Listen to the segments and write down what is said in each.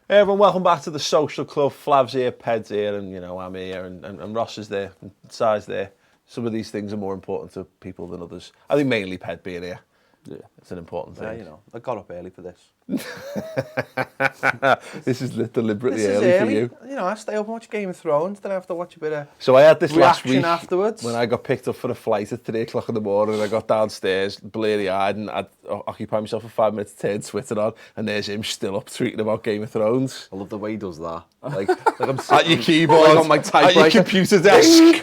Hey everyone, welcome back to the Social Club. Flav's here, Ped's here, and I'm here, and Ross is there, and Si's there. Some of these things are more important to people than others. I think mainly Ped being here. Yeah, it's an important thing. Yeah, I got up early for this. This is deliberately This is early for you. I stay up and watch Game of Thrones, then I have to watch a bit of So I had this last reaction week afterwards. when I got picked up for a flight at 3 o'clock in the morning. I got downstairs, bleary-eyed, and I'd occupy myself for 5 minutes, turn Twitter on, and there's him still up tweeting about Game of Thrones. I love the way he does that. Like I'm At your keyboard, like on my typewriter, at your computer desk. Ding!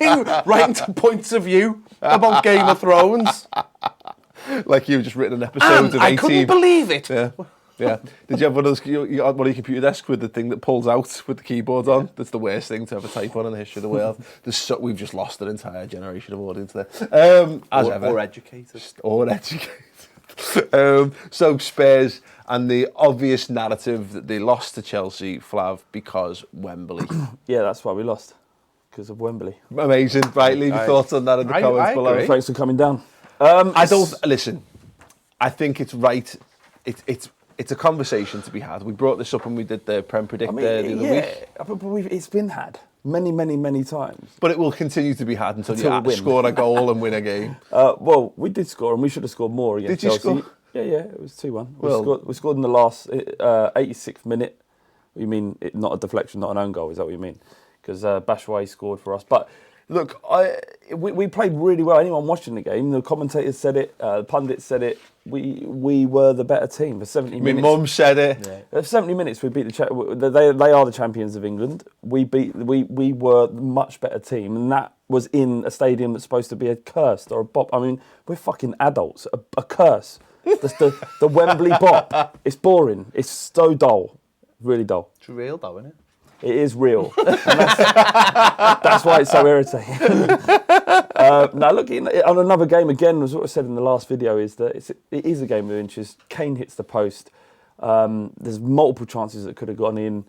Ding! Right into points of view about Game of Thrones. Like you've just written an episode of 18. I couldn't believe it. Yeah. Yeah. Did you have one of those? You got one of your computer desk with the thing that pulls out with the keyboard on? That's the worst thing to ever type on in the history of the world. We've just lost an entire generation of audience there. As ever. Or educated. Or educated. So Spurs and the obvious narrative that they lost to Chelsea, Flav, because Wembley. Yeah, that's why we lost, because of Wembley. Amazing. Right, leave your thoughts on that in the comments below. agree. Thanks for coming down. I don't listen. I think it's right. It's a conversation to be had. We brought this up when we did the Prem Predict the other week. But it's been had many times. But it will continue to be had until you we win. score a goal and win a game. Well, we did score, and we should have scored more against Did you Chelsea. score? Yeah, it was 2-1. Well, we scored in the last 86th minute. You mean not a deflection, not an own goal? Is that what you mean? Because Bashway scored for us. But look, we played really well. Anyone watching the game, the commentators said it, the pundits said it. We were the better team for 70 minutes. My mum said it. Yeah. 70 minutes we beat they are the champions of England. We were the much better team, and that was in a stadium that's supposed to be a curse or a bop. I mean, we're fucking adults. A curse. the Wembley bop. It's boring. It's so dull. Really dull. It's real though, isn't it? It is real. And that's why it's so irritating. Now, looking on another game again, as what I said in the last video, is that it is a game of inches. Kane hits the post. There's multiple chances that could have gone in.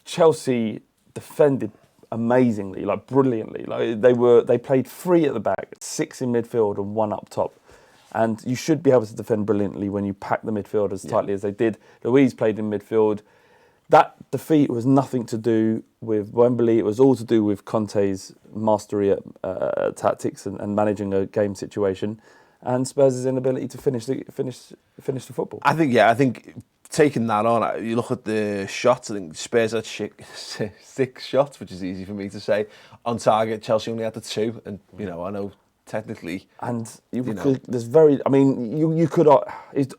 Chelsea defended amazingly, like brilliantly. Like they played 3 at the back, 6 in midfield, and 1 up top. And you should be able to defend brilliantly when you pack the midfield as tightly as they did. Luiz played in midfield. That defeat was nothing to do with Wembley. It was all to do with Conte's mastery at tactics and managing a game situation, and Spurs' inability to finish the football. I think taking that on, you look at the shots. I think Spurs had 6 shots, which is easy for me to say, on target. Chelsea only had the 2, and I know technically. And there's very. I mean, you could.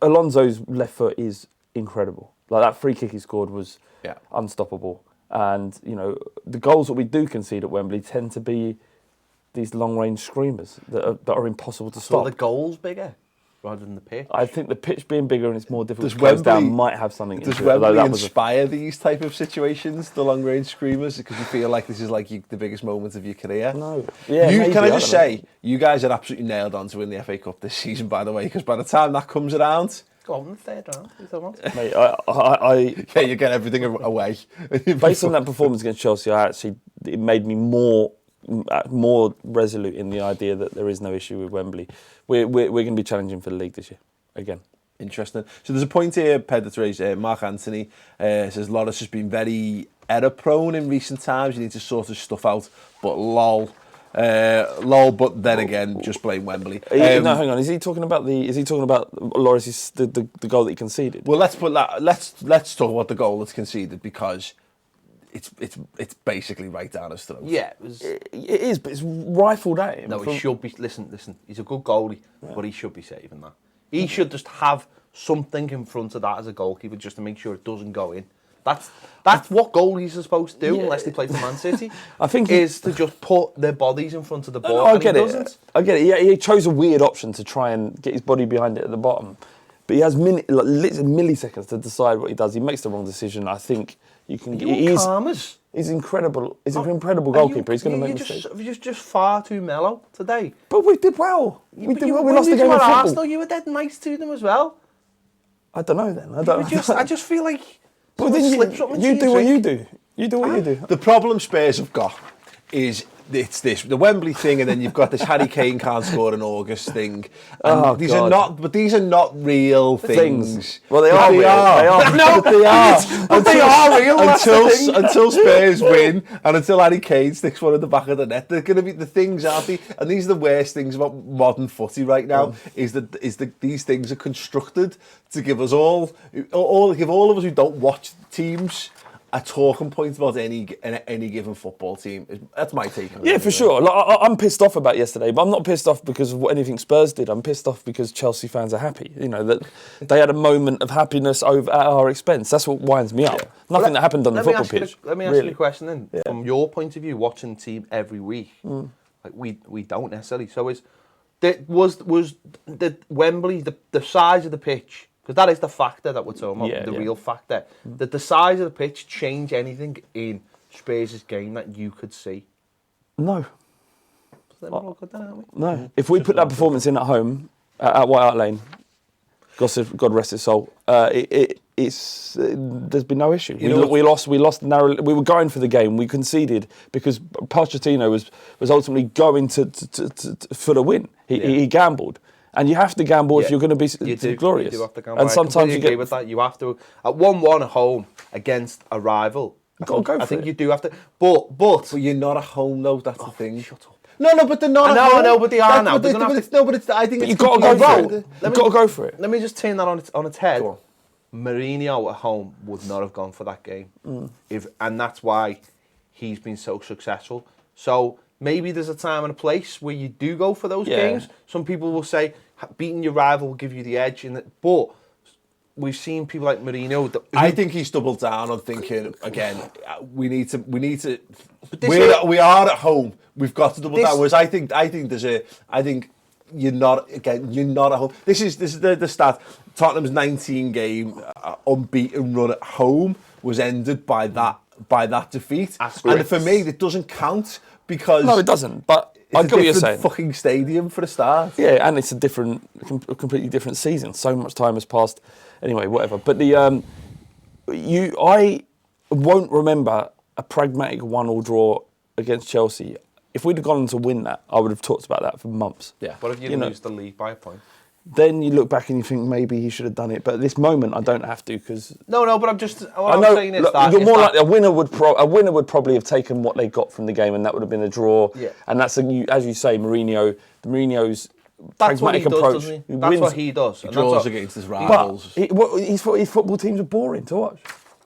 Alonso's left foot is incredible. Like that free kick he scored was unstoppable. And, the goals that we do concede at Wembley tend to be these long-range screamers that are impossible to stop. So the goal's bigger rather than the pitch? I think the pitch being bigger and it's more difficult Does to close Wembley- down might have something Does into it. Wembley Although that was inspire these type of situations, the long-range screamers, because you feel like this is like the biggest moment of your career? No. Yeah, Can I maybe, just say, you guys are absolutely nailed on to win the FA Cup this season, by the way, because by the time that comes around... Go on in the third round. Mate, I Yeah, you get everything away. based on that performance against Chelsea, it made me more resolute in the idea that there is no issue with Wembley. We're going to be challenging for the league this year again. Interesting. So there's a point here, Ped, that's raised. Mark Anthony says Loris has been very error-prone in recent times. You need to sort his stuff out, but lol. But then again, just blame Wembley. No, hang on. Is he talking about Loris' the goal that he conceded? Well, let's talk about the goal that's conceded, because it's basically right down his throat. Yeah, It is, but it's rifled at him. No, he should be. Listen. He's a good goalie, but he should be saving that. He should just have something in front of that as a goalkeeper, just to make sure it doesn't go in. That's what goalies are supposed to do, unless they play for Man City. I think is to just put their bodies in front of the ball. I get it. I get it. Yeah, he chose a weird option to try and get his body behind it at the bottom, but he has milliseconds to decide what he does. He makes the wrong decision. I think you can. He's incredible. He's an incredible goalkeeper. He's going to make mistakes. You're just far too mellow today. But we did well. We did well. We When lost the you game of were football. Arsenal, you were dead nice to them as well. I don't know then. I just feel like. Well, then you do what you do. You do what you do. The problem Spurs have got is it's the Wembley thing, and then you've got this Harry Kane can't score in August thing. And Oh, these God. are not real things. Well, they But are real. They are. No, They are. But they are real. That's the thing. Until Spurs win and until Harry Kane sticks one in the back of the net, they're going to be the things, aren't they? And these are the worst things about modern footy right now. Is that these things are constructed to give us all of us who don't watch teams a talking point about any given football team. That's my take on it. Yeah, for sure. Like, I'm pissed off about yesterday, but I'm not pissed off because of anything Spurs did. I'm pissed off because Chelsea fans are happy. You know, that they had a moment of happiness at our expense. That's what winds me up. Yeah. Nothing that happened on the football pitch. Let me ask you a question then. Yeah. From your point of view, watching the team every week, like we don't necessarily. So was the Wembley the size of the pitch? Because that is the factor that we're talking about, real factor. Did the size of the pitch change anything in Spurs' game that you could see? No. Then we're all good then, aren't we? No. If we put that performance in at home, at White Hart Lane, God rest his soul, there's been no issue. We lost narrowly. We were going for the game. We conceded because Pochettino was ultimately going for the win. He gambled. And you have to gamble if you're going to be glorious. You do have to gamble. And sometimes you agree with that. You have to at 1-1 at home against a rival. I think you do have to. But you're not at home though. That's the thing. Shut up. No, but they're not. I know, but they are now. I think you've got to go for it. You've got to go for it. Let me just turn that on its head. Go on. Mourinho at home would not have gone for that game, and that's why he's been so successful. So maybe there's a time and a place where you do go for those games. Some people will say beating your rival will give you the edge, but we've seen people like Mourinho. I think he's doubled down on thinking again. We need to. But We are at home. We've got to double down. Whereas I think you're not at home. This is the stat. Tottenham's 19 game unbeaten run at home was ended by that defeat. And for me, it doesn't count because no, it doesn't. But I get what you're saying. Fucking stadium for a start. Yeah, and it's a completely different season. So much time has passed. Anyway, whatever. But I won't remember a pragmatic 1-1 draw against Chelsea. If we'd have gone on to win that, I would have talked about that for months. Yeah. What if you lose the league by a point? Then you look back and you think maybe he should have done it. But at this moment, I don't have to because no. But I'm saying is that you're more like a winner would probably have taken what they got from the game, and that would have been a draw. Yeah. And that's as you say, Mourinho's pragmatic approach. That's what he does. He draws against his rivals. But his football teams are boring to watch.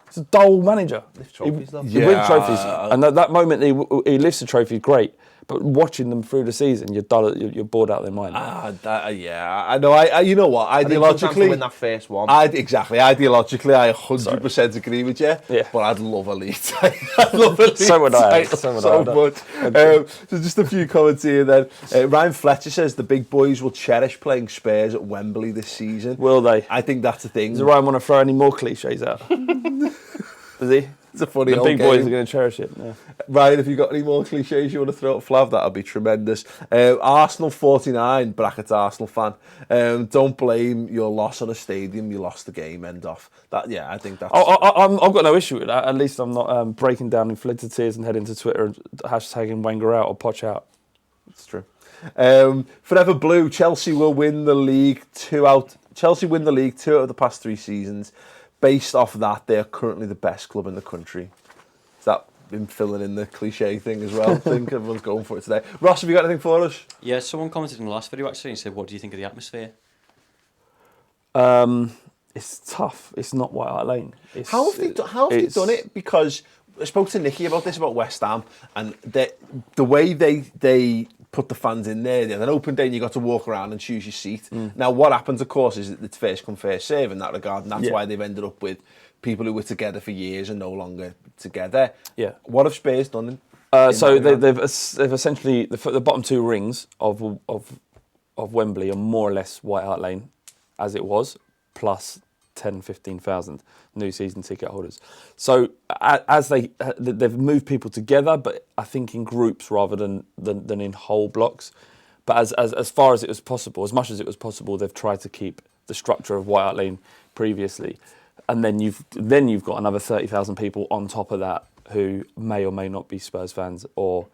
It's a dull manager. Lift trophies, though. He wins trophies, and at that moment he lifts the trophy, great. But watching them through the season, you're dull. You're bored out of their mind. I know. You know what? Ideologically, win that first one. Ideologically, I 100% agree with you. Yeah. But I'd love a league title. I'd love a league So would I. title so much. So just a few comments here then. Ryan Fletcher says the big boys will cherish playing Spurs at Wembley this season. Will they? I think that's a thing. Does Ryan want to throw any more cliches out? Does he? It's a funny The old big game. boys are going to cherish it. Yeah. Ryan, have you got any more cliches you want to throw at Flav? That'll be tremendous. Arsenal 49, brackets Arsenal fan. Don't blame your loss on a stadium. You lost the game, end off. I think that's... I've got no issue with that. At least I'm not breaking down in floods of tears and heading to Twitter and hashtagging Wenger out or Poch out. It's true. Forever Blue, Chelsea will win the league two out of the past 3 seasons. Based off that, they are currently the best club in the country. Is that been filling in the cliche thing as well? I think everyone's going for it today. Ross, have you got anything for us? Yeah, someone commented in the last video actually and said, what do you think of the atmosphere? It's tough. It's not White Hart Lane. How have they done it? Because I spoke to Nicky about this, about West Ham, and the way they put the fans in there. An open day and you got to walk around and choose your seat. Now, what happens, of course, is that it's first come, first serve in that regard, and that's why they've ended up with people who were together for years and no longer together. Yeah. What have Spurs done? So they've essentially the bottom 2 rings of Wembley are more or less White Hart Lane, as it was, plus 10,000-15,000 new season ticket holders. So as they've moved people together, but I think in groups rather than in whole blocks. But as far as it was possible, as much as it was possible, they've tried to keep the structure of White Hart Lane previously, and then you've got another 30,000 people on top of that who may or may not be Spurs fans or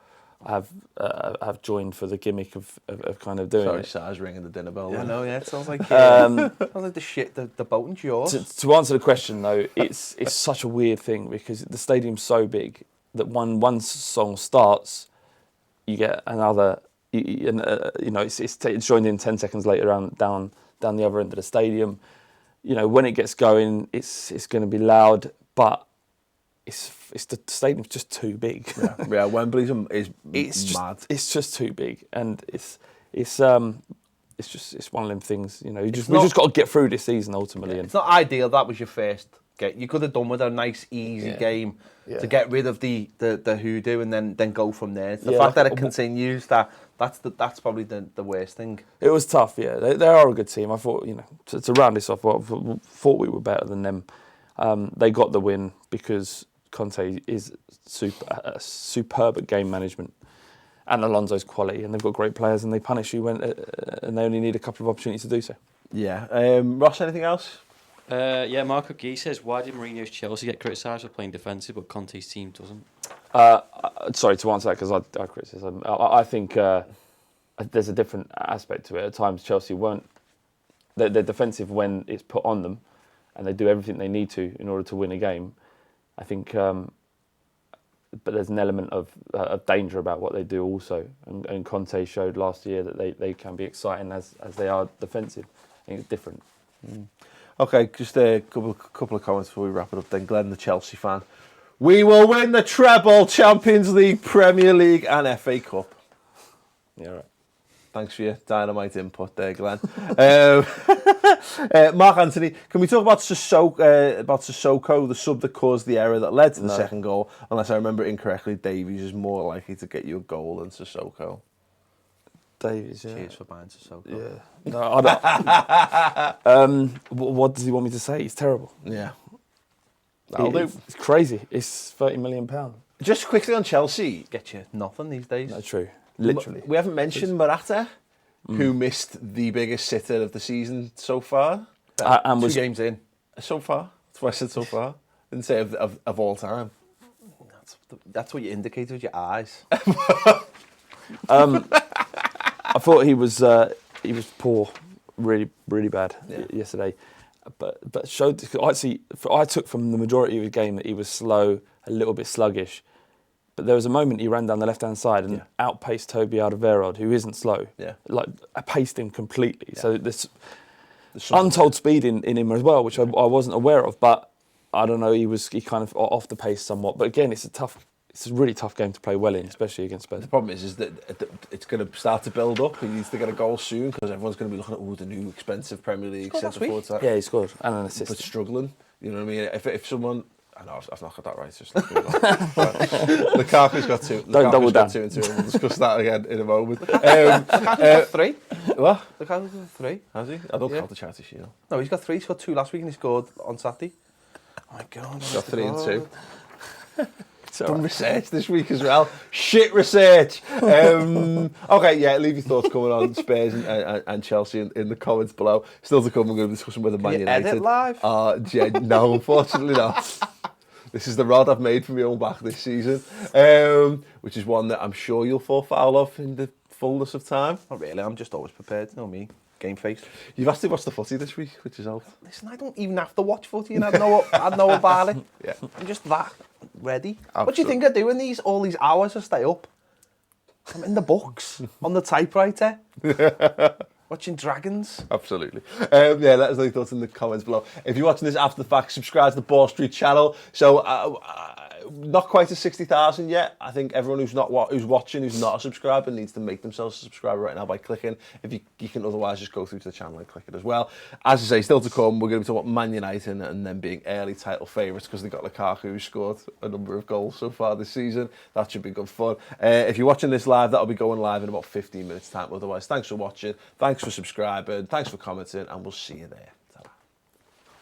have joined for the gimmick of kind of doing Sorry, it. Sar's ringing the dinner bell. I know, yeah, it sounds like Um, sounds like the boat and Jaws. to answer the question though, it's such a weird thing because the stadium's so big that one song starts, you get another. It's joined in 10 seconds later down the other end of the stadium. You know, when it gets going, it's going to be loud, but it's the stadium's just too big. Yeah, Wembley's It's mad. It's just too big, and it's one of them things. You know, we just got to get through this season ultimately. It's not ideal. That was your first game. You could have done with a nice, easy game to get rid of the hoodoo and then go from there. It's the fact that it continues that's probably the worst thing. It was tough. Yeah, they are a good team. I thought, you know, to round this off, I thought we were better than them. They got the win because Conte is superb at game management, and Alonso's quality, and they've got great players, and they punish you and they only need a couple of opportunities to do so. Yeah. Ross, anything else? Marco Gee says, why did Mourinho's Chelsea get criticised for playing defensive, but Conte's team doesn't? Sorry to answer that because I criticise. I think there's a different aspect to it. At times, Chelsea weren't. They're defensive when it's put on them, and they do everything they need to in order to win a game. I think, but there's an element of danger about what they do also. And Conte showed last year that they can be exciting as they are defensive. I think it's different. Okay, just a couple of comments before we wrap it up then. Glenn, the Chelsea fan. We will win the treble, Champions League, Premier League and FA Cup. Yeah, right. Thanks for your dynamite input there, Glenn. Mark Anthony, can we talk about Sissoko, the sub that caused the error that led to the second goal? Unless I remember incorrectly, Davies is more likely to get you a goal than Sissoko. Davies, yeah. Cheers for buying Sissoko. Yeah. No, I don't. What does he want me to say? He's terrible. Yeah. That'll do. It's crazy. It's £30 million. Just quickly on Chelsea. Get you nothing these days. Not true. Literally. We haven't mentioned Morata, who missed the biggest sitter of the season so far. And 2 games in. So far. That's what I said so far. Didn't say of all time. That's what you indicate with your eyes. I thought he was poor, really, really bad yesterday. But showed actually, I took from the majority of his game that he was slow, a little bit sluggish. But there was a moment he ran down the left-hand side and outpaced Toby Alderweireld, who isn't slow. Yeah. Like, I paced him completely. Yeah. So there's untold speed in him as well, which I wasn't aware of. But I don't know, he kind of off the pace somewhat. But again, it's a really tough game to play well in, especially against Spurs. The problem is that it's going to start to build up. He needs to get a goal soon because everyone's going to be looking at the new expensive Premier League centre forward. Yeah, he scored and an assist. But struggling, you know what I mean? If someone, I know I've not got that right. Just Lukaku's got 2. Don't double down. 2 and 2. We'll discuss that again in a moment. Lukaku's got 3. What? Lukaku's got 3. Has he? I don't count the charity sheet. No, he's got 3. He's got 2 last week and he scored on Saturday. Oh my God. He's got 3 and 2. Done research this week as well. Shit research. Okay, yeah, leave your thoughts coming on Spurs and Chelsea in the comments below. Still to come, we're going to be discussing whether Man United. Edit live? No, unfortunately not. This is the rod I've made for my own back this season, which is one that I'm sure you'll fall foul of in the fullness of time. Not really, I'm just always prepared, you know me. Game face. You've actually watched the footy this week, which is helped. Listen, I don't even have to watch footy and I'd know about it. Yeah. I'm just that ready. Absolutely. What do you think of doing all these hours to stay up? I'm in the books, on the typewriter, watching Dragons. Absolutely. Let us know your thoughts in the comments below. If you're watching this after the fact, subscribe to the Ball Street channel. So, not quite to 60,000 yet. I think everyone who's watching, who's not a subscriber, needs to make themselves a subscriber right now by clicking. If you can otherwise just go through to the channel and click it as well. As I say, still to come, we're going to be talking about Man United and them being early title favourites because they've got Lukaku, who scored a number of goals so far this season. That should be good fun. If you're watching this live, that'll be going live in about 15 minutes time. Otherwise, thanks for watching, thanks for subscribing, thanks for commenting, and we'll see you there.